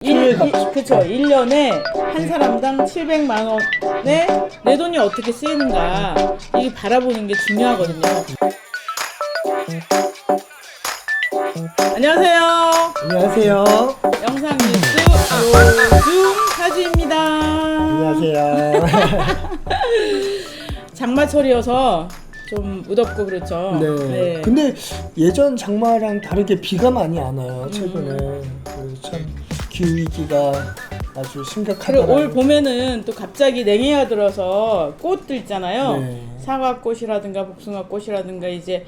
그쵸. 1년에 한 사람당 700만 원에 내 돈이 어떻게 쓰이는가 이게 바라보는 게 중요하거든요. 안녕하세요. 안녕하세요. 영상 뉴스 요즘 사주입니다. 안녕하세요. 장마철이어서 좀 무덥고 그렇죠. 네. 근데 예전 장마랑 다르게 비가 많이 안 와요. 최근에. 그래서 참 기후위기가 아주 그리고 심각하더라고요. 올 봄에는 또 갑자기 냉해가 들어서 꽃들 있잖아요. 네. 사과꽃이라든가 복숭아꽃이라든가 이제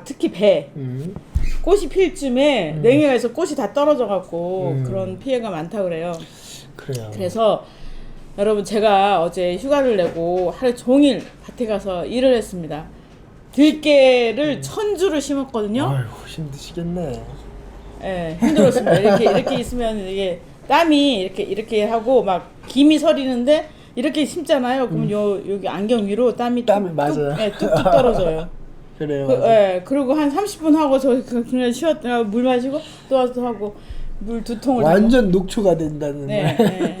특히 배 꽃이 필 쯤에 냉해가 해서 꽃이 다 떨어져 갖고 그런 피해가 많다 그래요. 그래요. 그래서 여러분 제가 어제 휴가를 내고 하루 종일 밭에 가서 일을 했습니다. 들깨를 1000주를 심었거든요. 아유, 힘드시겠네. 예, 힘들었습니다. 이렇게 있으면 이게 땀이 이렇게 하고 막 김이 서리는데 이렇게 심잖아요. 그러면 여기 안경 위로 땀이 맞아요. 뚝뚝 떨어져요. 그래요. 그리고 한 30분 하고 저 그냥 쉬었다 물 마시고 또 와서 하고 물 2통을 완전 녹초가 된다는. 네, 네.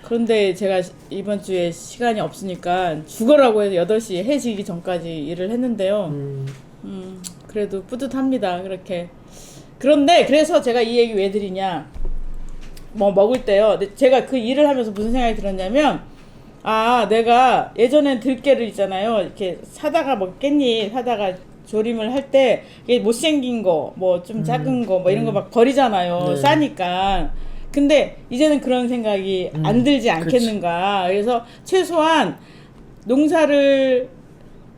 그런데 제가 이번 주에 시간이 없으니까 죽어라고 해서 8시에 해 지기 전까지 일을 했는데요. 그래도 뿌듯합니다. 그렇게. 그런데 그래서 제가 이 얘기 왜 드리냐, 뭐 먹을 때요. 제가 그 일을 하면서 무슨 생각이 들었냐면, 내가 예전엔 들깨를 있잖아요. 이렇게 사다가 뭐 깻잎 사다가 조림을 할 때 이게 못생긴 거, 뭐 좀 작은 거, 뭐 이런 거 막 버리잖아요. 네. 싸니까. 근데 이제는 그런 생각이 안 들지 않겠는가. 그래서 최소한 농사를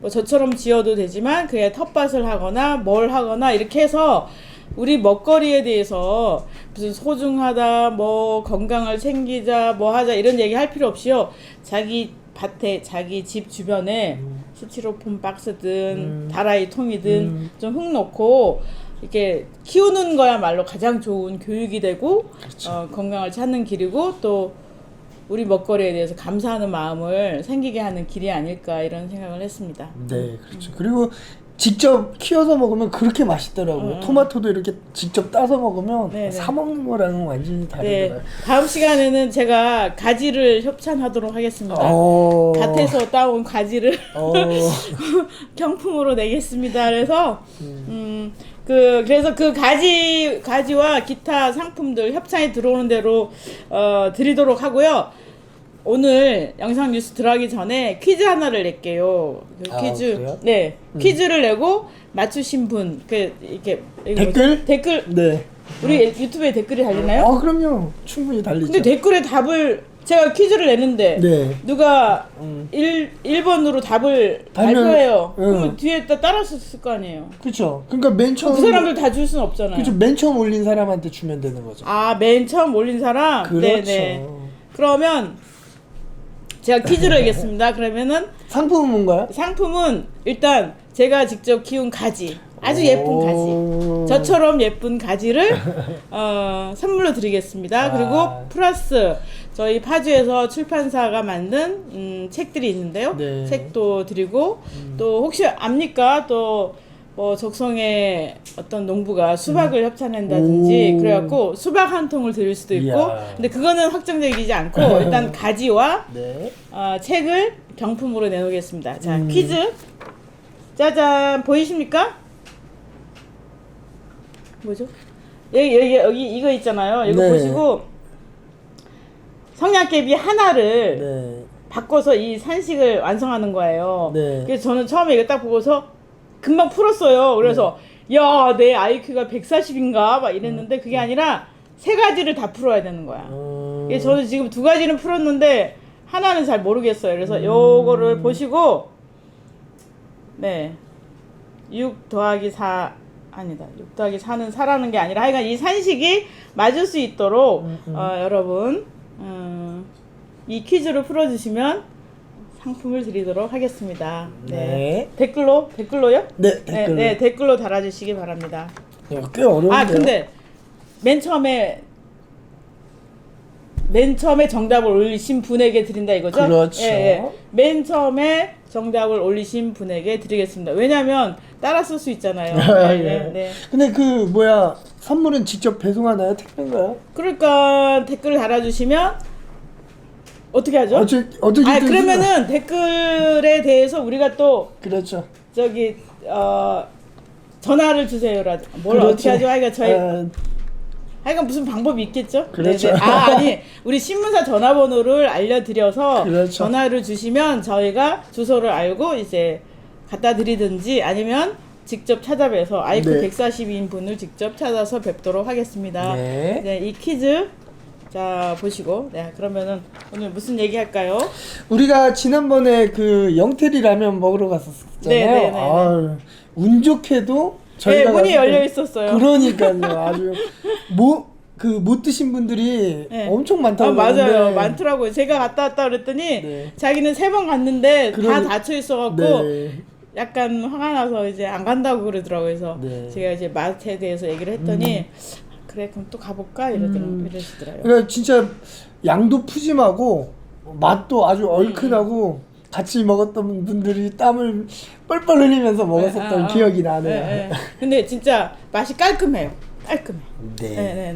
뭐 저처럼 지어도 되지만 그게 텃밭을 하거나 뭘 하거나 이렇게 해서 우리 먹거리에 대해서 무슨 소중하다, 뭐 건강을 챙기자, 뭐 하자 이런 얘기 할 필요 없이요. 자기 밭에, 자기 집 주변에 스티로폼 박스든 다라이 통이든 좀 흙 넣고 이렇게 키우는 거야말로 가장 좋은 교육이 되고, 그렇죠. 건강을 찾는 길이고 또 우리 먹거리에 대해서 감사하는 마음을 생기게 하는 길이 아닐까 이런 생각을 했습니다. 네, 그렇죠. 그리고 직접 키워서 먹으면 그렇게 맛있더라고요. 토마토도 이렇게 직접 따서 먹으면 네네. 사 먹는 거랑은 완전히 네, 다르더라고요. 다음 시간에는 제가 가지를 협찬하도록 하겠습니다. 밭에서 따온 가지를 경품으로 내겠습니다. 그래서 그래서 그 가지와 기타 상품들 협찬이 들어오는 대로 드리도록 하고요. 오늘 영상 뉴스 들어가기 전에 퀴즈 하나를 낼게요. 퀴즈. 그래요? 네. 퀴즈를 내고 맞추신 분, 이렇게 댓글? 댓글. 네. 우리 유튜브에 댓글이 달리나요? 그럼요. 충분히 달리죠. 근데 댓글에 답을 제가 퀴즈를 내는데 네. 누가 1번으로 답을 발표해요. 그러면 뒤에 따라서 거 아니에요. 그렇죠. 그러니까 맨 처음 그 사람들 다 줄 수는 없잖아요. 그렇죠. 맨 처음 올린 사람한테 주면 되는 거죠. 맨 처음 올린 사람? 그렇죠. 네네. 그러면 제가 퀴즈를 내겠습니다. 그러면은 상품은 뭔가요? 상품은 일단 제가 직접 키운 가지, 아주 예쁜 가지, 저처럼 예쁜 가지를 선물로 드리겠습니다. 그리고 플러스 저희 파주에서 출판사가 만든 책들이 있는데요. 네. 책도 드리고 또 혹시 압니까? 또 뭐 적성에 어떤 농부가 수박을 협찬한다든지 그래갖고 수박 한 통을 드릴 수도 있고. 이야. 근데 그거는 확정적이지 않고 일단 가지와 네. 책을 경품으로 내놓겠습니다. 자, 퀴즈. 짜잔, 보이십니까? 뭐죠? 여기 이거 있잖아요. 이거 네. 보시고 성냥개비 하나를 네. 바꿔서 이 산식을 완성하는 거예요. 네. 그래서 저는 처음에 이거 딱 보고서 금방 풀었어요. 그래서 야, 내 IQ가 140인가 막 이랬는데 그게 아니라 3가지를 다 풀어야 되는 거야. 그래서 저는 지금 2가지는 풀었는데 하나는 잘 모르겠어요. 그래서 요거를 보시고 6 더하기 4 아니다. 6 더하기 4는 4라는 게 아니라 하여간 이 산식이 맞을 수 있도록 여러분 이 퀴즈를 풀어주시면 상품을 드리도록 하겠습니다. 네. 댓글로요? 네, 댓글로. 네, 댓글로 달아주시기 바랍니다. 꽤 어려운데요. 근데 맨 처음에 맨 처음에 정답을 올리신 분에게 드린다 이거죠? 그렇죠. 맨 처음에 정답을 올리신 분에게 드리겠습니다. 왜냐면 따라 쓸 수 있잖아요. 네. 근데 그 선물은 직접 배송하나요? 택배인가요? 그러니까 댓글을 달아주시면 어떻게 하죠? 어떻게 그러면은 댓글에 대해서 우리가 또 그렇죠. 저기 전화를 주세요라. 뭘 그렇죠. 어떻게 하죠? 하여간 무슨 방법이 있겠죠? 그렇죠. 아니 우리 신문사 전화번호를 알려드려서 그렇죠. 전화를 주시면 저희가 주소를 알고 이제 갖다 드리든지 아니면 직접 찾아뵈서 아이쿠 네. 142인 분을 직접 찾아서 뵙도록 하겠습니다. 네. 이 퀴즈 자 보시고 그러면은 오늘 무슨 얘기 할까요? 우리가 지난번에 그 영태리 라면 먹으러 갔었잖아요. 운 좋게도 저희가 문이 열려 있었어요. 그러니까요. 아주 못 드신 분들이 엄청 많다고 맞아요. 많더라고요. 제가 갔다 왔다 그랬더니 자기는 3번 갔는데 다 닫혀 있어갖고 약간 화가 나서 이제 안 간다고 그러더라고요. 그래서 제가 이제 맛에 대해서 얘기를 했더니 그래 그럼 또 가볼까 이러시더라고요. 그러니까 진짜 양도 푸짐하고 맛도 아주 얼큰하고 같이 먹었던 분들이 땀을 뻘뻘 흘리면서 먹었었던 기억이 나네요. 근데 진짜 맛이 깔끔해요. 네.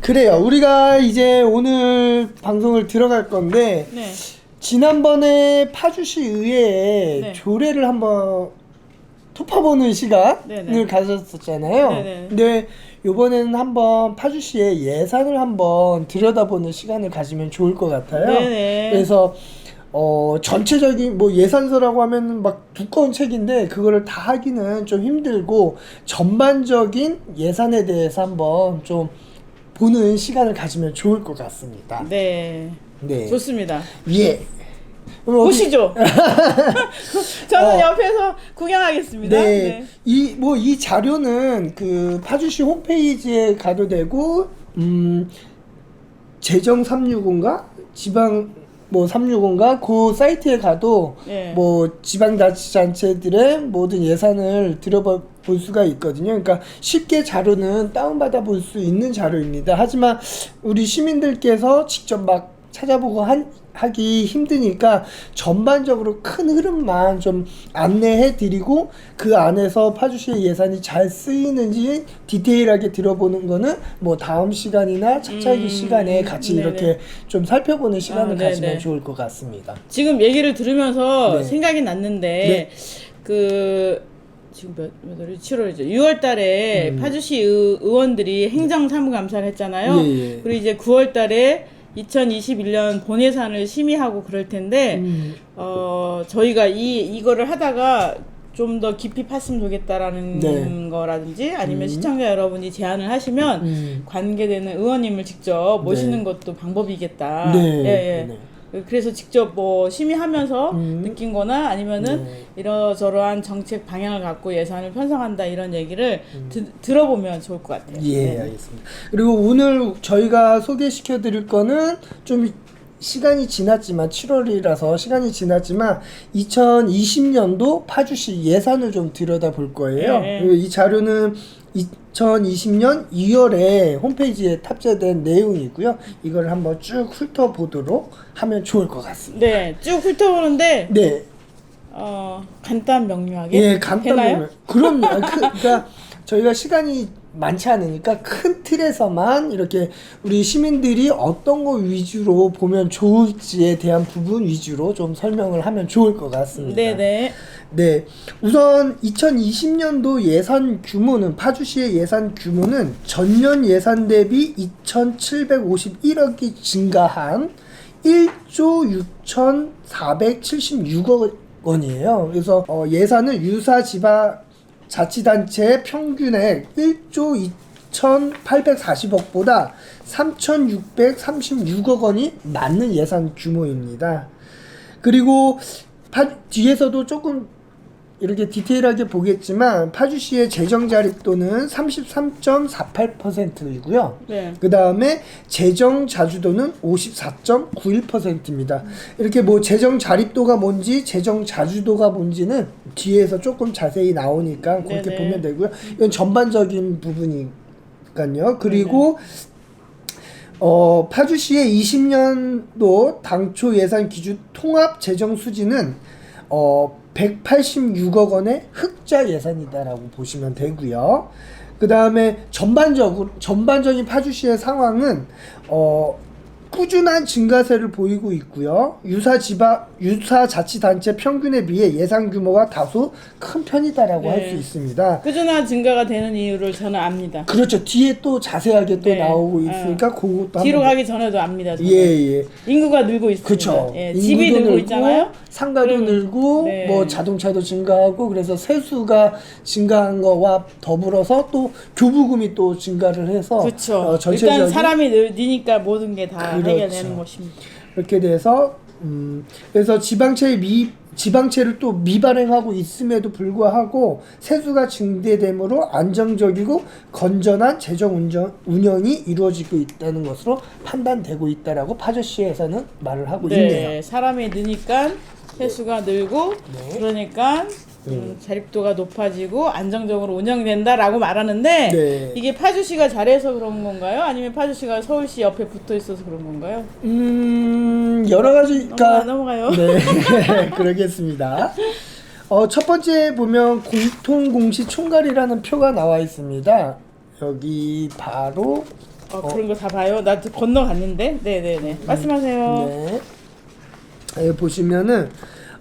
그래요. 우리가 이제 오늘 방송을 들어갈 건데 지난번에 파주시 의회에 조례를 한번 토파보는 시간을 가졌었잖아요. 근데 이번에는 한번 파주시의 예산을 한번 들여다보는 시간을 가지면 좋을 것 같아요. 그래서 전체적인 예산서라고 하면 막 두꺼운 책인데 그거를 다 하기는 좀 힘들고 전반적인 예산에 대해서 한번 좀 보는 시간을 가지면 좋을 것 같습니다. 네. 좋습니다. 예. 보시죠. 저는 옆에서 구경하겠습니다. 이 자료는 그 파주시 홈페이지에 가도 되고 재정 365인가 지방 365인가 그 사이트에 가도 지방자치단체들의 모든 예산을 들여볼 수가 있거든요. 그러니까 쉽게 자료는 다운받아 볼 수 있는 자료입니다. 하지만 우리 시민들께서 직접 막 찾아보고 하기 힘드니까 전반적으로 큰 흐름만 좀 안내해 드리고 그 안에서 파주시의 예산이 잘 쓰이는지 디테일하게 들어보는 거는 다음 시간이나 차차기 시간에 같이 이렇게 좀 살펴보는 시간을 가지면 좋을 것 같습니다. 지금 얘기를 들으면서 생각이 났는데 지금 몇 월이 7월이죠. 6월 달에 파주시 의원들이 행정사무감사를 했잖아요. 그리고 이제 9월 달에 2021년 본예산을 심의하고 그럴 텐데 저희가 이거를 하다가 좀 더 깊이 팠으면 좋겠다라는 거라든지 아니면 시청자 여러분이 제안을 하시면 관계되는 의원님을 직접 모시는 것도 방법이겠다. 그래서 직접 심의하면서 느낀 거나 아니면은 이러저러한 정책 방향을 갖고 예산을 편성한다 이런 얘기를 들어보면 좋을 것 같아요. 알겠습니다. 그리고 오늘 저희가 소개시켜 드릴 거는 좀 시간이 지났지만 7월이라서 시간이 지났지만 2020년도 파주시 예산을 좀 들여다 볼 거예요. 그리고 이 자료는 2020년 2월에 홈페이지에 탑재된 내용이고요. 이걸 한번 쭉 훑어보도록 하면 좋을 것 같습니다. 쭉 훑어보는데 간단 명료하게 되나요? 그럼요. 그러니까 저희가 시간이 많지 않으니까 큰 틀에서만 이렇게 우리 시민들이 어떤 거 위주로 보면 좋을지에 대한 부분 위주로 좀 설명을 하면 좋을 것 같습니다. 우선 2020년도 예산 규모는 파주시의 예산 규모는 전년 예산 대비 2,751억이 증가한 1조 6,476억 원이에요. 그래서 예산은 유사 자치단체의 평균액 1조 2,840억보다 3,636억 원이 맞는 예산 규모입니다. 그리고 뒤에서도 조금 이렇게 디테일하게 보겠지만 파주시의 재정 자립도는 33.48%이고요. 그 다음에 재정 자주도는 54.91%입니다. 이렇게 재정 자립도가 뭔지 재정 자주도가 뭔지는 뒤에서 조금 자세히 나오니까 그렇게 보면 되고요. 이건 전반적인 부분이니까요. 그리고 파주시의 20년도 당초 예산 기준 통합 재정 수지는 186억 원의 흑자 예산이다라고 보시면 되고요. 그 다음에 전반적인 파주시의 상황은 꾸준한 증가세를 보이고 있고요. 유사자치단체 평균에 비해 예산 규모가 다소 큰 편이다라고 네. 할 수 있습니다. 꾸준한 증가가 되는 이유를 저는 압니다. 그렇죠. 뒤에 또 자세하게 또 네. 나오고 있으니까 그것도 뒤로 한번 가기 전에도 압니다. 저는. 예. 인구가 늘고 있습니다. 그렇죠. 예, 집이 늘고 있잖아요. 상가도 늘고 네. 뭐 자동차도 증가하고 그래서 세수가 증가한 거와 더불어서 또 교부금이 또 증가를 해서 그렇죠. 전체적인 일단 사람이 느니까 모든 게 다 그렇죠. 해결되는 것입니다. 이렇게 돼서 그래서 지방채를 또 미발행하고 있음에도 불구하고 세수가 증대되므로 안정적이고 건전한 재정 운영이 이루어지고 있다는 것으로 판단되고 있다라고 파주시에서는 말을 하고 있네요. 네, 사람이 느니까 세수가 늘고 네. 그러니까 자립도가 높아지고 안정적으로 운영된다라고 말하는데 네. 이게 파주시가 잘해서 그런 건가요? 아니면 파주시가 서울시 옆에 붙어 있어서 그런 건가요? 여러 가지가 넘어가요. 네, 그러겠습니다. 첫 번째 보면 공통공시 총괄이라는 표가 나와 있습니다. 여기 바로 그런 거 다 봐요. 나 건너갔는데. 네네네. 말씀하세요. 네. 보시면은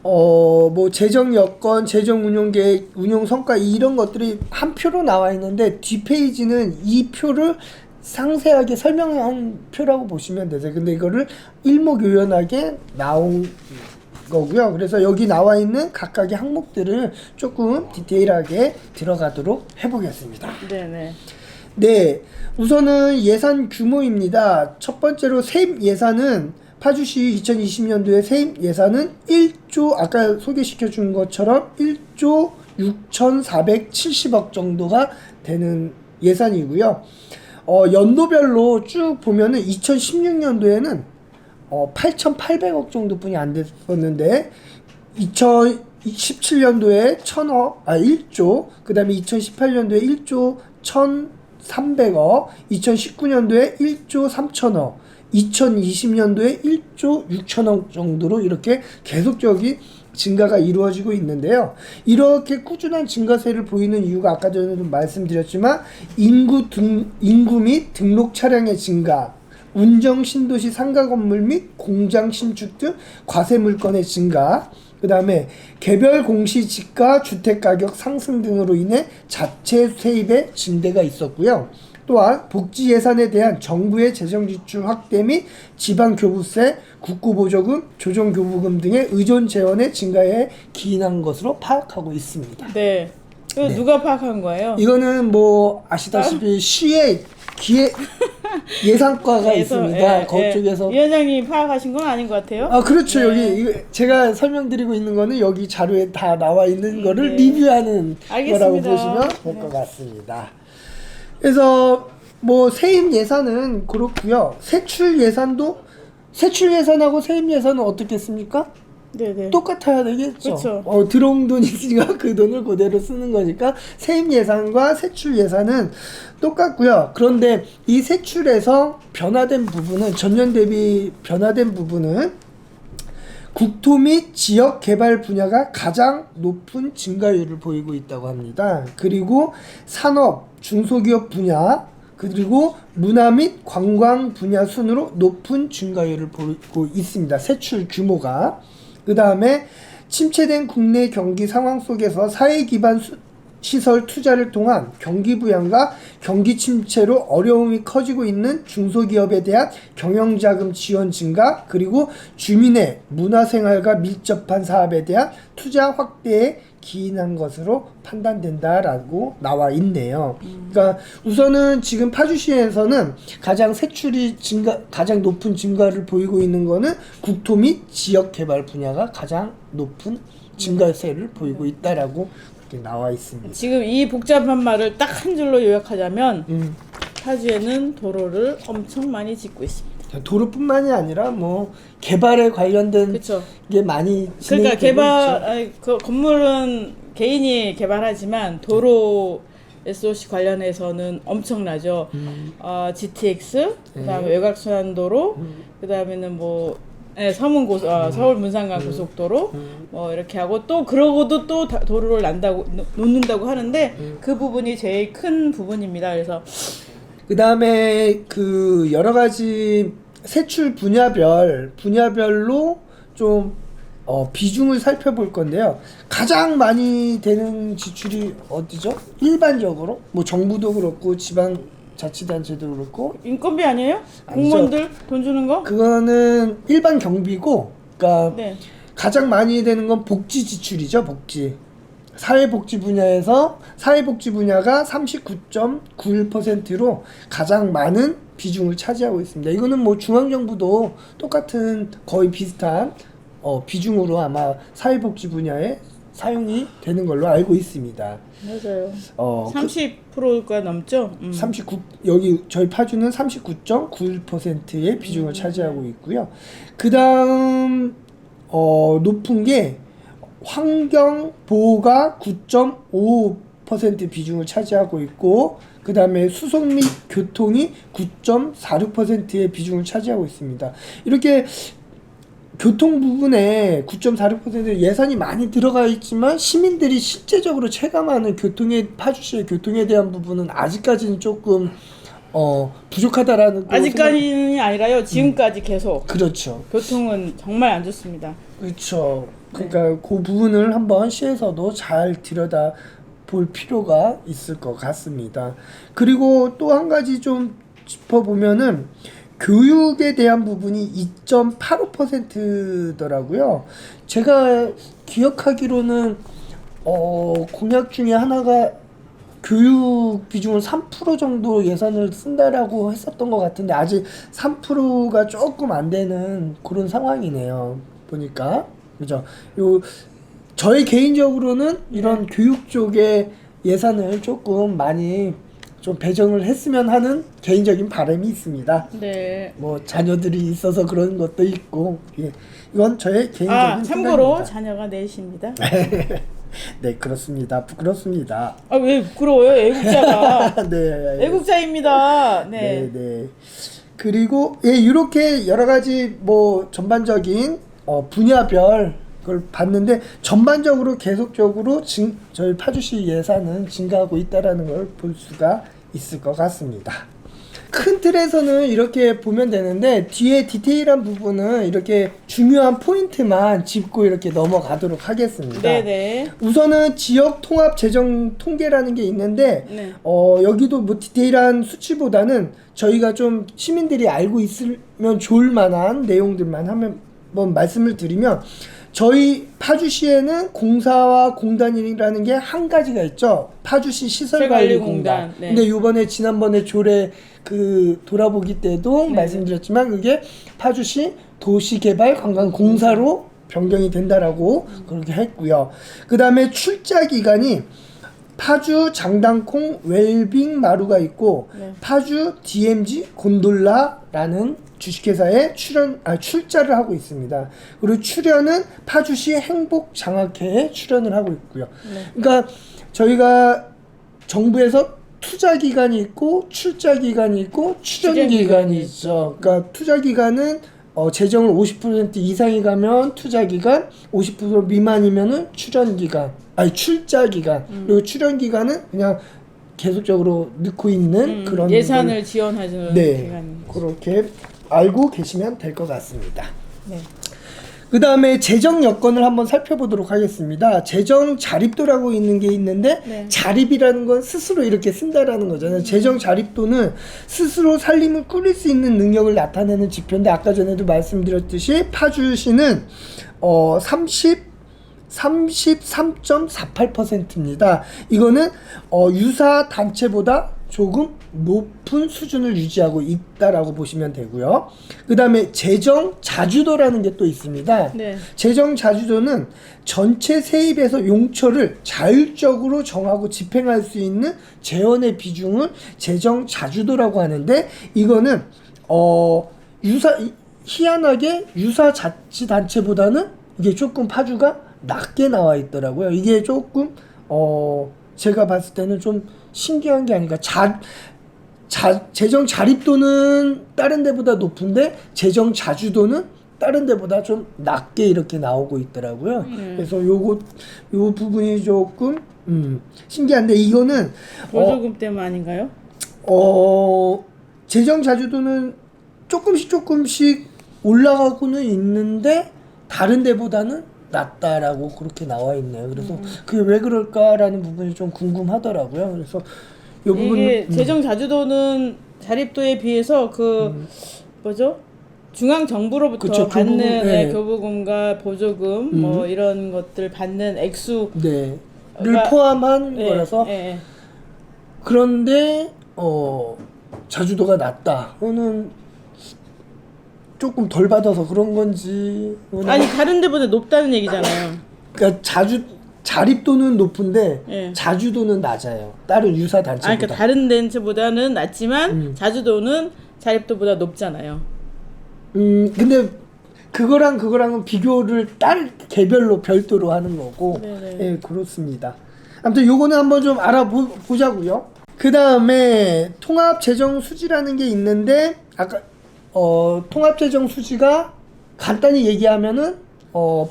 뭐 재정 여건, 재정 운용 계획, 운용 성과 이런 것들이 한 표로 나와 있는데 뒷페이지는 이 표를 상세하게 설명한 표라고 보시면 되세요. 근데 이거를 일목요연하게 나온 거고요. 그래서 여기 나와 있는 각각의 항목들을 조금 디테일하게 들어가도록 해보겠습니다. 네네. 네, 우선은 예산 규모입니다. 첫 번째로 세입 예산은 파주시 2020년도에 세입 예산은 1조 아까 소개시켜 준 것처럼 1조 6,470억 정도가 되는 예산이고요. 연도별로 쭉 보면은 2016년도에는 8,800억 정도뿐이 안 됐었는데 2017년도에 1조, 그다음에 2018년도에 1조 1,300억, 2019년도에 1조 3천억, 2020년도에 1조 6천억 정도로 이렇게 계속적인 증가가 이루어지고 있는데요. 이렇게 꾸준한 증가세를 보이는 이유가 아까 전에도 말씀드렸지만 인구 및 등록 차량의 증가, 운정 신도시 상가 건물 및 공장 신축 등 과세 물건의 증가, 그 다음에 개별 공시 지가 주택 가격 상승 등으로 인해 자체 세입의 증대가 있었고요. 또한 복지 예산에 대한 정부의 재정 지출 확대 및 지방 교부세, 국고보조금, 조정교부금 등의 의존 재원의 증가에 기인한 것으로 파악하고 있습니다. 네. 이거 네. 누가 파악한 거예요? 이거는 뭐 아시다시피 시의 예산과가 있습니다. 그쪽에서 위원장님 파악하신 건 아닌 것 같아요. 그렇죠. 네. 여기 제가 설명드리고 있는 거는 여기 자료에 다 나와 있는 거를 네. 리뷰하는 알겠습니다. 거라고 보시면 될 것 같습니다. 그래서 뭐 세입 예산은 그렇고요. 세출 예산하고 세입 예산은 어떻겠습니까? 네네. 똑같아야 되겠죠. 그렇죠. 들어온 돈이 있으니까 그 돈을 그대로 쓰는 거니까 세입 예산과 세출 예산은 똑같고요. 그런데 이 세출에서 변화된 부분은 전년 대비 변화된 부분은 국토 및 지역 개발 분야가 가장 높은 증가율을 보이고 있다고 합니다. 그리고 산업, 중소기업 분야, 그리고 문화 및 관광 분야 순으로 높은 증가율을 보이고 있습니다. 세출 규모가. 그 다음에 침체된 국내 경기 상황 속에서 사회 기반 시설 투자를 통한 경기 부양과 경기 침체로 어려움이 커지고 있는 중소기업에 대한 경영자금 지원 증가, 그리고 주민의 문화생활과 밀접한 사업에 대한 투자 확대에 기인한 것으로 판단된다라고 나와 있네요. 그러니까 우선은 지금 파주시에서는 가장 높은 증가를 보이고 있는 거는 국토 및 지역 개발 분야가 가장 높은 증가세를 보이고 있다라고 이렇게 나와 있습니다. 지금 이 복잡한 말을 딱 한 줄로 요약하자면 파주에는 도로를 엄청 많이 짓고 있습니다. 도로뿐만이 아니라 뭐 개발에 관련된 그쵸. 게 많이 그러니까 진행되고 있죠. 그 건물은 개인이 개발하지만 도로에 SOC 관련해서는 엄청나죠. GTX, 그다음에 외곽순환도로, 그다음에는 뭐 서울 문산간 고속도로 뭐 이렇게 하고 또 그러고도 또 도로를 놓는다고 하는데 그 부분이 제일 큰 부분입니다. 그래서 그 다음에 그 여러 가지 세출 분야별로 좀 비중을 살펴볼 건데요. 가장 많이 되는 지출이 어디죠? 일반적으로 뭐 정부도 그렇고 지방자치단체도 그렇고 인건비 아니에요? 아니죠. 공무원들 돈 주는 거? 그거는 일반 경비고, 그러니까 네. 가장 많이 되는 건 복지 지출이죠. 복지. 사회복지 분야에서 사회복지 분야가 39.91%로 가장 많은 비중을 차지하고 있습니다. 이거는 뭐 중앙정부도 똑같은 거의 비슷한 비중으로 아마 사회복지 분야에 사용이 되는 걸로 알고 있습니다. 맞아요. 30%가 넘죠? 39 여기 저희 파주는 39.91%의 비중을 차지하고 있고요. 그다음 높은 게 환경 보호가 9.5% 비중을 차지하고 있고, 그 다음에 수송 및 교통이 9.46%의 비중을 차지하고 있습니다. 이렇게 교통 부분에 9.46% 예산이 많이 들어가 있지만 시민들이 실제적으로 체감하는 파주시의 교통에 대한 부분은 아직까지는 조금 부족하다라는 아직까지는 아니라요. 지금까지 계속. 그렇죠. 교통은 정말 안 좋습니다. 그렇죠. 그러니까 그 부분을 한번 시에서도 잘 들여다 볼 필요가 있을 것 같습니다. 그리고 또 한 가지 좀 짚어보면은 교육에 대한 부분이 2.85%더라고요. 제가 기억하기로는 공약 중에 하나가 교육 비중을 3% 정도 예산을 쓴다라고 했었던 것 같은데 아직 3%가 조금 안 되는 그런 상황이네요. 보니까 그죠? 저희 개인적으로는 이런 교육 쪽에 예산을 조금 많이 좀 배정을 했으면 하는 개인적인 바람이 있습니다. 네. 뭐 자녀들이 있어서 그런 것도 있고, 예. 이건 저의 개인적인 참고로 생각입니다. 자녀가 넷입니다. 네, 그렇습니다. 부끄럽습니다. 왜 부끄러워요? 애국자가. 네. 애국자입니다. 네, 네. 그리고 이렇게 여러 가지 뭐 전반적인 분야별 그걸 봤는데 전반적으로 계속적으로 저희 파주시 예산은 증가하고 있다라는 걸 볼 수가 있을 것 같습니다. 큰 틀에서는 이렇게 보면 되는데 뒤에 디테일한 부분은 이렇게 중요한 포인트만 짚고 이렇게 넘어가도록 하겠습니다. 네네. 우선은 지역 통합 재정 통계라는 게 있는데 네. 여기도 뭐 디테일한 수치보다는 저희가 좀 시민들이 알고 있으면 좋을 만한 내용들만 한번 말씀을 드리면, 저희 파주시에는 공사와 공단이라는 게 한 가지가 있죠. 파주시 시설관리공단. 네. 근데 요번에 지난번에 조례 돌아보기 때도 말씀드렸지만 그게 파주시 도시개발관광공사로 변경이 된다라고 그렇게 했고요. 그 다음에 출자 기간이 파주 장당콩 웰빙 마루가 있고 파주 DMG 곤돌라라는 주식회사에 출자를 하고 있습니다. 그리고 출연은 파주시 행복장학회에 출연을 하고 있고요. 그러니까 저희가 정부에서 투자 기간이 있고 출자 기간이 있고 출연 기간이 있죠. 그러니까 투자 기간은 재정을 50% 이상이 가면 투자 기간, 50% 미만이면은 출연 기간, 출자 기간. 그리고 출연 기간은 그냥 계속적으로 넣고 있는 그런 예산을 지원하는 기간. 그렇게 알고 계시면 될 것 같습니다. 네. 그 다음에 재정 여건을 한번 살펴보도록 하겠습니다. 재정 자립도라고 있는 게 있는데 자립이라는 건 스스로 이렇게 쓴다라는 거잖아요. 재정 자립도는 스스로 살림을 꾸릴 수 있는 능력을 나타내는 지표인데 아까 전에도 말씀드렸듯이 파주시는 33.48%입니다. 이거는 유사 단체보다 조금 높은 수준을 유지하고 있다라고 보시면 되고요. 그 다음에 재정 자주도라는 게 또 있습니다. 재정 자주도는 전체 세입에서 용처를 자율적으로 정하고 집행할 수 있는 재원의 비중을 재정 자주도라고 하는데, 이거는 희한하게 유사 자치단체보다는 이게 조금 파주가 낮게 나와 있더라고요. 이게 조금 제가 봤을 때는 좀 신기한 게 아닌가. 재정 자립도는 다른 데보다 높은데 재정 자주도는 다른 데보다 좀 낮게 이렇게 나오고 있더라고요. 그래서 요 부분이 조금 신기한데 이거는 보조금 때문 아닌가요? 재정 자주도는 조금씩 올라가고는 있는데 다른 데보다는 낮다라고 그렇게 나와 있네요. 그래서 그게 왜 그럴까라는 부분이 좀 궁금하더라고요. 그래서 이 부분 이게 재정 자주도는 자립도에 비해서 뭐죠? 중앙 정부로부터 그쵸, 받는 교부금, 네. 교부금과 보조금 뭐 이런 것들 받는 액수 네. 를 포함한 네, 거라서 네. 그런데 자주도가 낮다. 그거는 조금 덜 받아서 그런 건지. 아니 다른 데보다 높다는 얘기잖아요. 그러니까 자립도는 높은데 예. 자주도는 낮아요. 다른 유사 단체보다. 그러니까 다른 덴츠보다는 낮지만 자주도는 자립도보다 높잖아요. 근데 그거랑은 비교를 개별로 별도로 하는 거고. 네네. 예, 그렇습니다. 아무튼 요거는 한번 좀 알아보자고요. 그 다음에 통합재정수지라는 게 있는데 아까 통합재정수지가 간단히 얘기하면은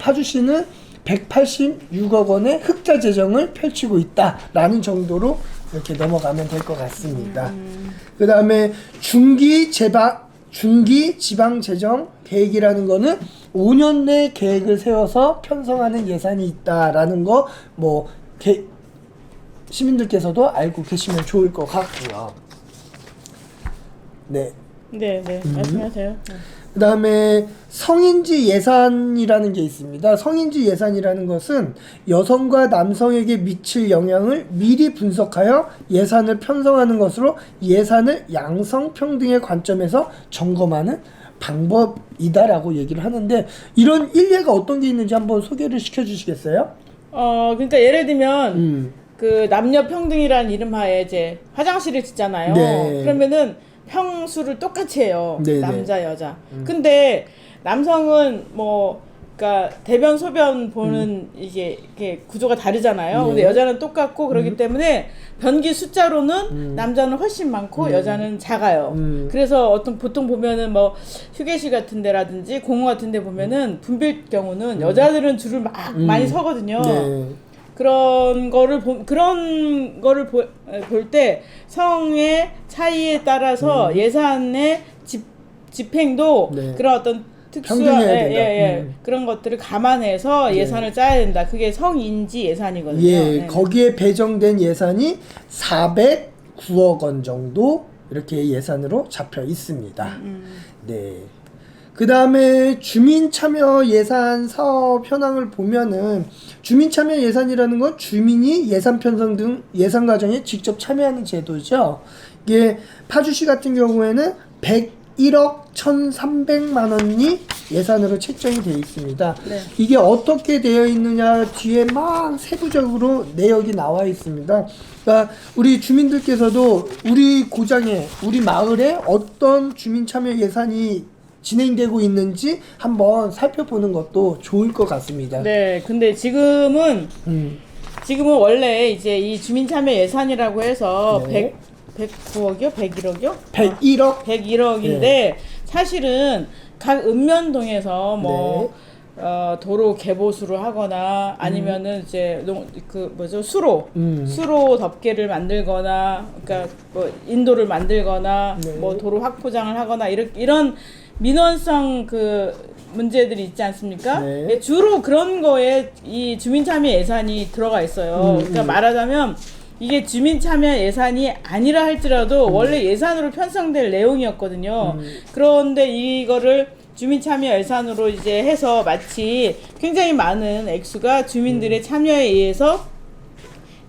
파주시는 186억 원의 흑자 재정을 펼치고 있다라는 정도로 이렇게 넘어가면 될 것 같습니다. 그 다음에 중기 지방 재정 계획이라는 거는 5년 내 계획을 세워서 편성하는 예산이 있다라는 거 시민들께서도 알고 계시면 좋을 것 같고요. 네. 네, 말씀하세요. 그 다음에 성인지 예산이라는 게 있습니다. 성인지 예산이라는 것은 여성과 남성에게 미칠 영향을 미리 분석하여 예산을 편성하는 것으로 예산을 양성평등의 관점에서 점검하는 방법이다라고 얘기를 하는데 이런 일례가 어떤 게 있는지 한번 소개를 시켜주시겠어요? 그러니까 예를 들면 그 남녀 평등이라는 이름하에 이제 화장실을 짓잖아요. 네. 그러면은 평수를 똑같이 해요. 네네. 남자 여자. 근데 남성은 그러니까 대변 소변 보는 이게 구조가 다르잖아요. 네. 근데 여자는 똑같고 그렇기 때문에 변기 숫자로는 남자는 훨씬 많고 여자는 작아요. 그래서 보통 보면은 휴게실 같은 데라든지 공원 같은 데 보면은 붐빌 경우는 여자들은 줄을 막 많이 서거든요. 네. 그런 거를 볼 때 성의 차이에 따라서 예산의 집행도 네. 그런 어떤 특수한 평등해야 된다. 그런 것들을 감안해서 예산을 짜야 된다. 그게 성인지 예산이거든요. 예, 네. 거기에 배정된 예산이 409억 원 정도 이렇게 예산으로 잡혀 있습니다. 네. 그 다음에 주민참여 예산 사업 현황을 보면은 주민참여 예산이라는 건 주민이 예산 편성 등 예산 과정에 직접 참여하는 제도죠. 이게 파주시 같은 경우에는 101억 1,300만 원이 예산으로 책정이 되어 있습니다. 네. 이게 어떻게 되어 있느냐 뒤에 막 세부적으로 내역이 나와 있습니다. 그러니까 우리 주민들께서도 우리 고장에 우리 마을에 어떤 주민참여 예산이 진행되고 있는지 한번 살펴보는 것도 좋을 것 같습니다. 네, 근데 지금은 원래 이제 이 주민참여 예산이라고 해서 네. 109억이요? 101억이요? 101억? 101억인데 사실은 각 읍면동에서 네. 도로 개보수를 하거나 아니면은 이제 수로 덮개를 만들거나 그러니까 인도를 만들거나 네. 도로 확포장을 하거나 이런 민원성 문제들이 있지 않습니까? 네. 예, 주로 그런 거에 이 주민참여 예산이 들어가 있어요. 그러니까 말하자면 이게 주민참여 예산이 아니라 할지라도 원래 예산으로 편성될 내용이었거든요. 그런데 이거를 주민참여 예산으로 이제 해서 마치 굉장히 많은 액수가 주민들의 참여에 의해서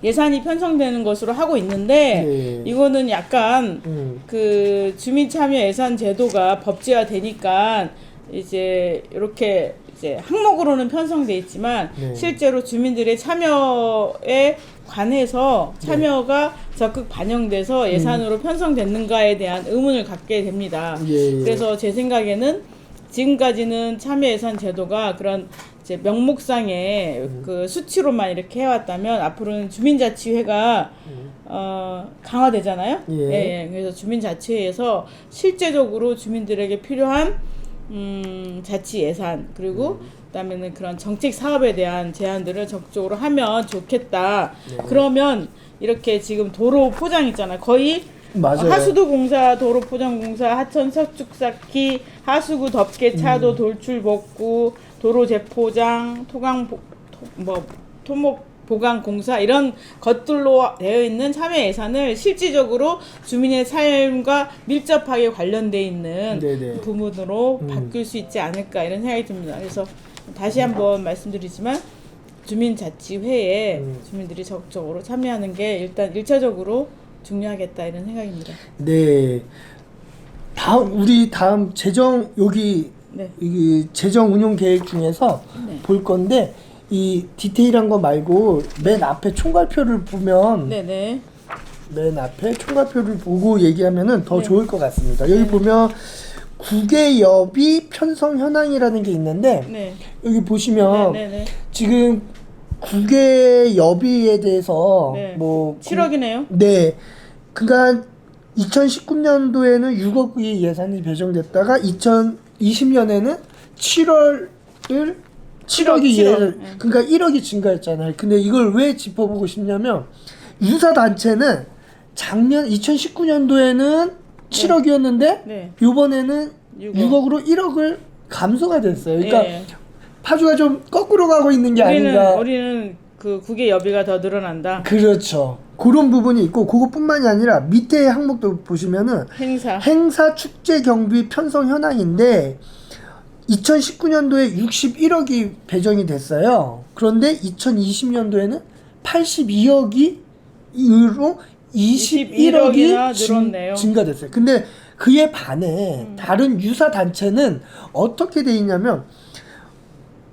예산이 편성되는 것으로 하고 있는데 네. 이거는 약간 그 주민참여 예산 제도가 법제화 되니까 이제 이렇게 이제 항목으로는 편성돼 있지만 네. 실제로 주민들의 참여에 관해서 참여가 적극 반영돼서 예산으로 편성됐는가에 대한 의문을 갖게 됩니다. 예. 그래서 제 생각에는 지금까지는 참여 예산 제도가 그런 이제 명목상에 그 수치로만 이렇게 해왔다면 앞으로는 주민자치회가 강화되잖아요. 예. 그래서 주민자치회에서 실제적으로 주민들에게 필요한 자치 예산 그리고 그다음에는 그런 정책 사업에 대한 제안들을 적극적으로 하면 좋겠다. 그러면 이렇게 지금 도로 포장 있잖아요. 거의 맞아요. 하수도 공사, 도로 포장 공사, 하천 석축 쌓기, 하수구 덮개 차도 돌출 복구, 도로 재포장, 토목 보강 공사 이런 것들로 되어 있는 참여 예산을 실질적으로 주민의 삶과 밀접하게 관련돼 있는 네네. 부분으로 바뀔 수 있지 않을까 이런 생각이 듭니다. 그래서 다시 한번 말씀드리지만 주민자치회에 주민들이 적극적으로 참여하는 게 일단 1차적으로 중요하겠다 이런 생각입니다. 네. 우리 다음 재정 여기 네. 이 재정 운용 계획 중에서 네. 볼 건데 이 디테일한 거 말고 맨 앞에 총괄표를 보면 네네. 맨 앞에 총괄표를 보고 얘기하면은 더 네. 좋을 것 같습니다. 여기 보면 국외여비 편성 현황이라는 게 있는데 네. 여기 보시면 네네네. 지금 국외여비에 대해서 네. 뭐 7억이네요. 네. 그러니까 2019년도에는 6억의 예산이 배정됐다가 2020년에는 7억이 7억. 그러니까 1억이 증가했잖아요. 근데 이걸 왜 짚어보고 싶냐면 유사 단체는 작년 2019년도에는 7억이었는데 네. 이번에는 6억. 6억으로 1억을 감소가 됐어요. 그러니까 예. 파주가 좀 거꾸로 가고 있는 게 아닌가. 우리는 그 국외 여비가 더 늘어난다. 그렇죠. 그런 부분이 있고 그것뿐만이 아니라 밑에 항목도 보시면은 행사 축제 경비 편성 현황인데 2019년도에 61억이 배정이 됐어요. 그런데 2020년도에는 82억이 으로 21억이 늘었네요. 증가됐어요. 근데 그에 반해 다른 유사 단체는 어떻게 돼 있냐면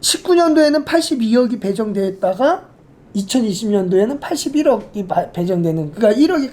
19년도에는 82억이 배정됐다가 2020년도에는 81억이 배정되는, 그러니까 1억이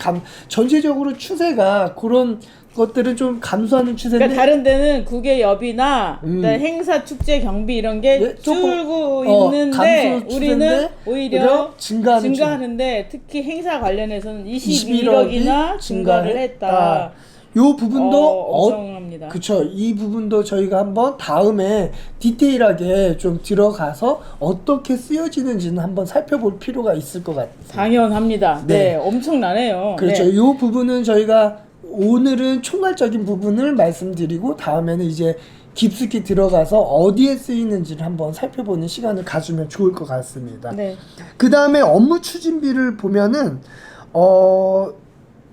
전체적으로 추세가 그런 것들은 좀 감소하는 추세인데. 그러니까 다른 데는 국외 여비나 그다음에 행사 축제 경비 이런 게 네, 줄고 있는데 감소 추세인데 우리는 오히려 증가하는 특히 행사 관련해서는 21억이나 증가를 했다. 요 부분도 엄청납니다. 그쵸. 이 부분도 저희가 한번 다음에 디테일하게 좀 들어가서 어떻게 쓰여지는지는 한번 살펴볼 필요가 있을 것 같아요. 당연합니다. 네, 엄청나네요. 그렇죠. 네. 요 부분은 저희가 오늘은 총괄적인 부분을 말씀드리고 다음에는 이제 깊숙이 들어가서 어디에 쓰이는지를 한번 살펴보는 시간을 가지면 좋을 것 같습니다. 네. 그 다음에 업무 추진비를 보면은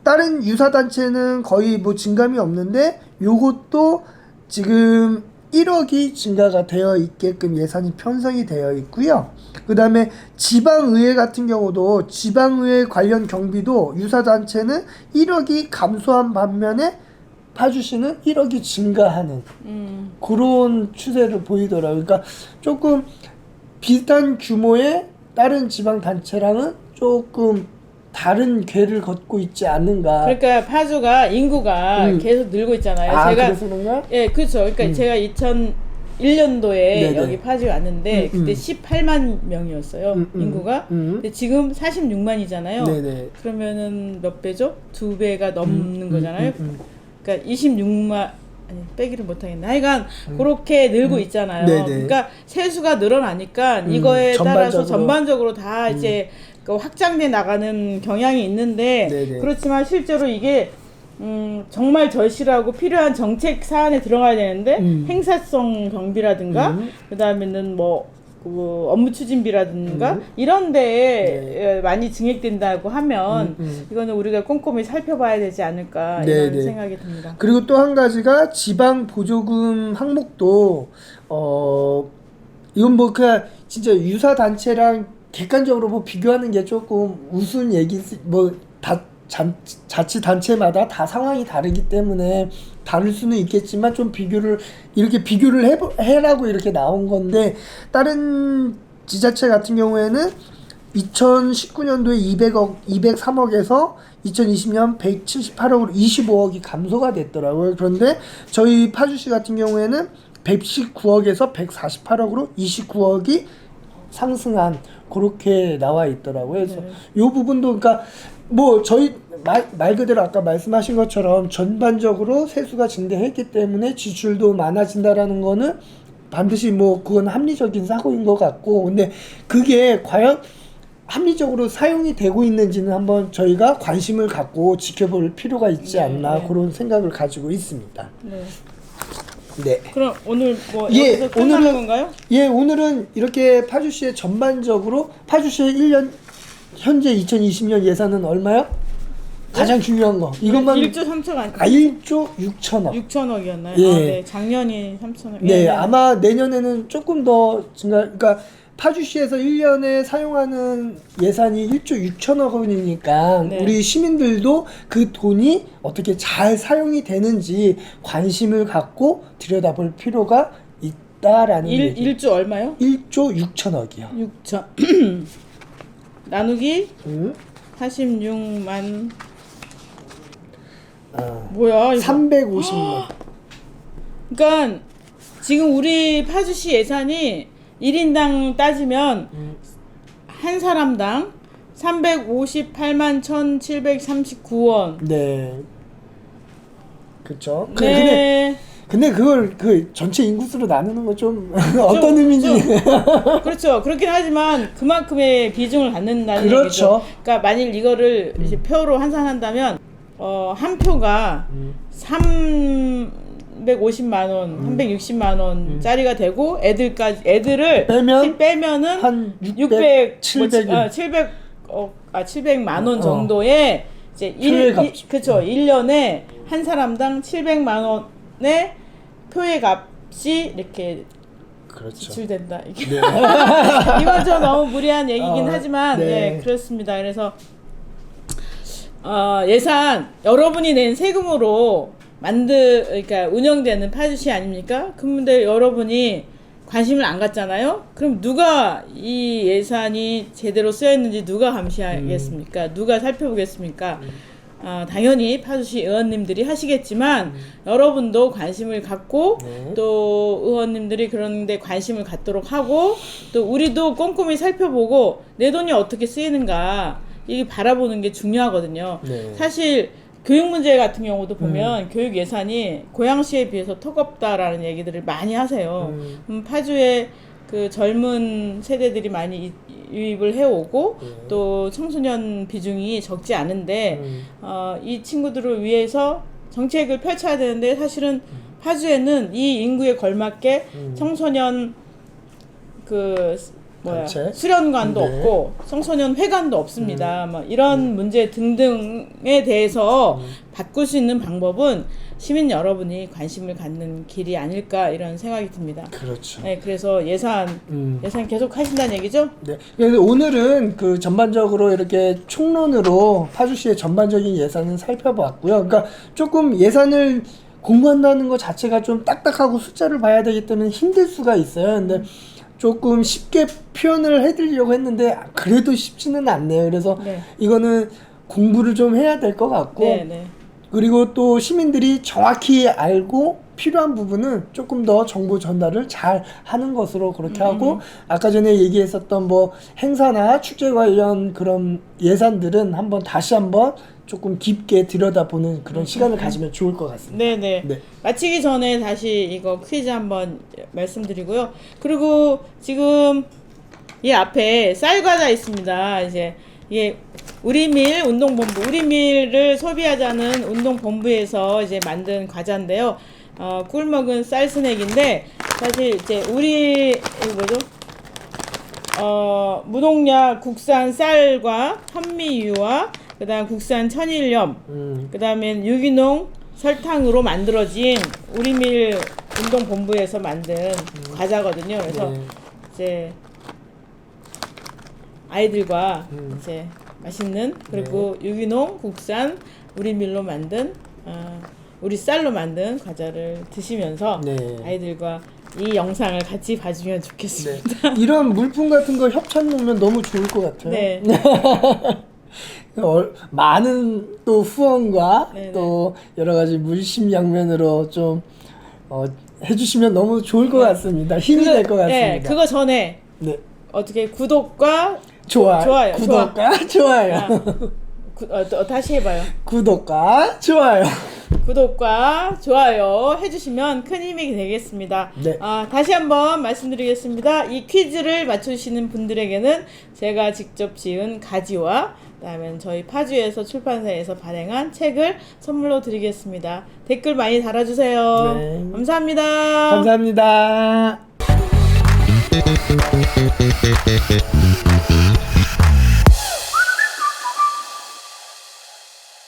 다른 유사단체는 거의 뭐 증감이 없는데 요것도 지금 1억이 증가가 되어 있게끔 예산이 편성이 되어 있고요. 그 다음에 지방의회 같은 경우도 지방의회 관련 경비도 유사단체는 1억이 감소한 반면에 파주시는 1억이 증가하는 그런 추세를 보이더라고요. 그러니까 조금 비슷한 규모의 다른 지방단체랑은 조금 다른 궤를 걷고 있지 않는가. 그러니까 파주가 인구가 계속 늘고 있잖아요. 그래서 그런가? 예, 그렇죠. 그러니까 제가 2001년도에 네네. 여기 파주에 왔는데 그때 18만 명이었어요. 인구가. 근데 지금 46만이잖아요. 네네. 그러면은 몇 배죠? 2배가 넘는 거잖아요. 그러니까 26만 아니 빼기를 못하겠네. 하여간 그렇게 늘고 있잖아요. 네네. 그러니까 세수가 늘어나니까 이거에 따라서 전반적으로 다 이제 확장돼 나가는 경향이 있는데 네네. 그렇지만 실제로 이게 정말 절실하고 필요한 정책 사안에 들어가야 되는데 행사성 경비라든가 그다음에는 뭐 업무 추진비라든가 이런 데에 많이 증액된다고 하면 이거는 우리가 꼼꼼히 살펴봐야 되지 않을까 이런 생각이 듭니다. 그리고 또 한 가지가 지방 보조금 항목도 이건 뭐 그냥 진짜 유사 단체랑 객관적으로 뭐 비교하는 게 조금 우스운 얘기, 뭐 자치 단체마다 다 상황이 다르기 때문에 다를 수는 있겠지만 좀 이렇게 비교를 해라고 이렇게 나온 건데, 다른 지자체 같은 경우에는 2019년도에 203억에서 2020년 178억으로 25억이 감소가 됐더라고요. 그런데 저희 파주시 같은 경우에는 119억에서 148억으로 29억이 상승한 그렇게 나와 있더라고요. 그래서 요 부분도 그러니까 뭐 저희 말 그대로 아까 말씀하신 것처럼 전반적으로 세수가 증대했기 때문에 지출도 많아진다라는 거는 반드시 뭐 그건 합리적인 사고인 것 같고, 근데 그게 과연 합리적으로 사용이 되고 있는지는 한번 저희가 관심을 갖고 지켜볼 필요가 있지 않나 그런 생각을 가지고 있습니다. 네. 네. 그럼 오늘 뭐 예, 여기서 끝나는 건가요? 예, 오늘은 이렇게 파주시의 전반적으로 파주시의 1년 현재 2020년 예산은 얼마요? 가장 중요한 거. 이것만 1조 3천 아니 1조 6천억. 6천억이었나요? 예. 아, 네. 작년이 3천억. 네, 아마 내년에는 조금 더 증가, 그러니까 파주시에서 1년에 사용하는 예산이 1조 6천억 원이니까 네. 우리 시민들도 그 돈이 어떻게 잘 사용이 되는지 관심을 갖고 들여다볼 필요가 있다라는 얘기. 1조 얼마요? 1조 6천억이요. 6천. 나누기 46만 뭐야 이거. 350만. 그러니까 지금 우리 파주시 예산이 1인당 따지면 한 사람당 358만 1,739원. 네. 그렇죠. 네. 근데 그걸 그 전체 인구수로 나누는 거 좀 어떤 의미인지. 그렇죠. 그렇긴 하지만 그만큼의 비중을 갖는다는 그렇죠. 얘기죠. 그러니까 만일 이거를 이제 표로 환산한다면 한 표가 350만 원, 360만 원짜리가 되고 애들을 빼면은 한 600, 700, 700만 원 정도의 이제 그렇죠. 1년에 한 사람당 700만 원의 표의 값이 이렇게 그렇죠. 지출된다. 이게 네. 이건 좀 너무 무리한 얘기긴 하지만 네. 네, 그렇습니다. 그래서 예산 여러분이 낸 세금으로 그러니까 운영되는 파주시 아닙니까? 근데 여러분이 관심을 안 갖잖아요? 그럼 누가 이 예산이 제대로 쓰였는지 누가 감시하겠습니까? 누가 살펴보겠습니까? 당연히 파주시 의원님들이 하시겠지만 여러분도 관심을 갖고 또 의원님들이 그런데 관심을 갖도록 하고 또 우리도 꼼꼼히 살펴보고 내 돈이 어떻게 쓰이는가 이게 바라보는 게 중요하거든요. 네. 사실 교육 문제 같은 경우도 보면 교육 예산이 고양시에 비해서 턱없다라는 얘기들을 많이 하세요. 파주에 그 젊은 세대들이 많이 유입을 해오고 또 청소년 비중이 적지 않은데 이 친구들을 위해서 정책을 펼쳐야 되는데 사실은 파주에는 이 인구에 걸맞게 청소년 수련관도 없고 청소년 회관도 없습니다. 뭐 이런 문제 등등에 대해서 바꿀 수 있는 방법은 시민 여러분이 관심을 갖는 길이 아닐까 이런 생각이 듭니다. 그렇죠. 네, 그래서 예산 계속 하신다는 얘기죠? 네. 그래서 오늘은 그 전반적으로 이렇게 총론으로 파주시의 전반적인 예산을 살펴봤고요. 그러니까 조금 예산을 공부한다는 것 자체가 좀 딱딱하고 숫자를 봐야 되기 때문에 힘들 수가 있어요. 근데 조금 쉽게 표현을 해드리려고 했는데 그래도 쉽지는 않네요. 그래서 이거는 공부를 좀 해야 될 것 같고 그리고 또 시민들이 정확히 알고 필요한 부분은 조금 더 정보 전달을 잘 하는 것으로 그렇게 하고 아까 전에 얘기했었던 뭐 행사나 축제 관련 그런 예산들은 다시 한번 조금 깊게 들여다보는 그런 시간을 가지면 좋을 것 같습니다. 네네. 마치기 전에 다시 이거 퀴즈 한번 말씀드리고요. 그리고 지금 이 앞에 쌀과자 있습니다. 이제 이게 우리밀 운동본부, 우리밀을 소비하자는 운동본부에서 이제 만든 과자인데요. 꿀먹은 쌀 스낵인데 사실 이제 무농약 국산 쌀과 현미유와 그다음 국산 천일염, 그다음에 유기농 설탕으로 만들어진 우리밀 운동본부에서 만든 과자거든요. 그래서 이제 아이들과 이제 맛있는 그리고 유기농 국산 우리밀로 만든 우리 쌀로 만든 과자를 드시면서 아이들과 이 영상을 같이 봐주면 좋겠습니다. 이런 물품 같은 거 협찬 놓으면 너무 좋을 것 같아요. 네. 많은 또 후원과 또 여러 가지 물심양면으로 좀 해주시면 너무 좋을 것 같습니다. 힘이 될 것 같습니다. 네, 그거 전에 네. 어떻게 구독과 좋아요. 좋아요. 구독과 좋아요. 다시 해봐요. 구독과 좋아요. 구독과 좋아요 해주시면 큰 힘이 되겠습니다. 네. 다시 한번 말씀드리겠습니다. 이 퀴즈를 맞추시는 분들에게는 제가 직접 지은 가지와 그다음에 저희 파주에서 출판사에서 발행한 책을 선물로 드리겠습니다. 댓글 많이 달아주세요. 네. 감사합니다. 감사합니다.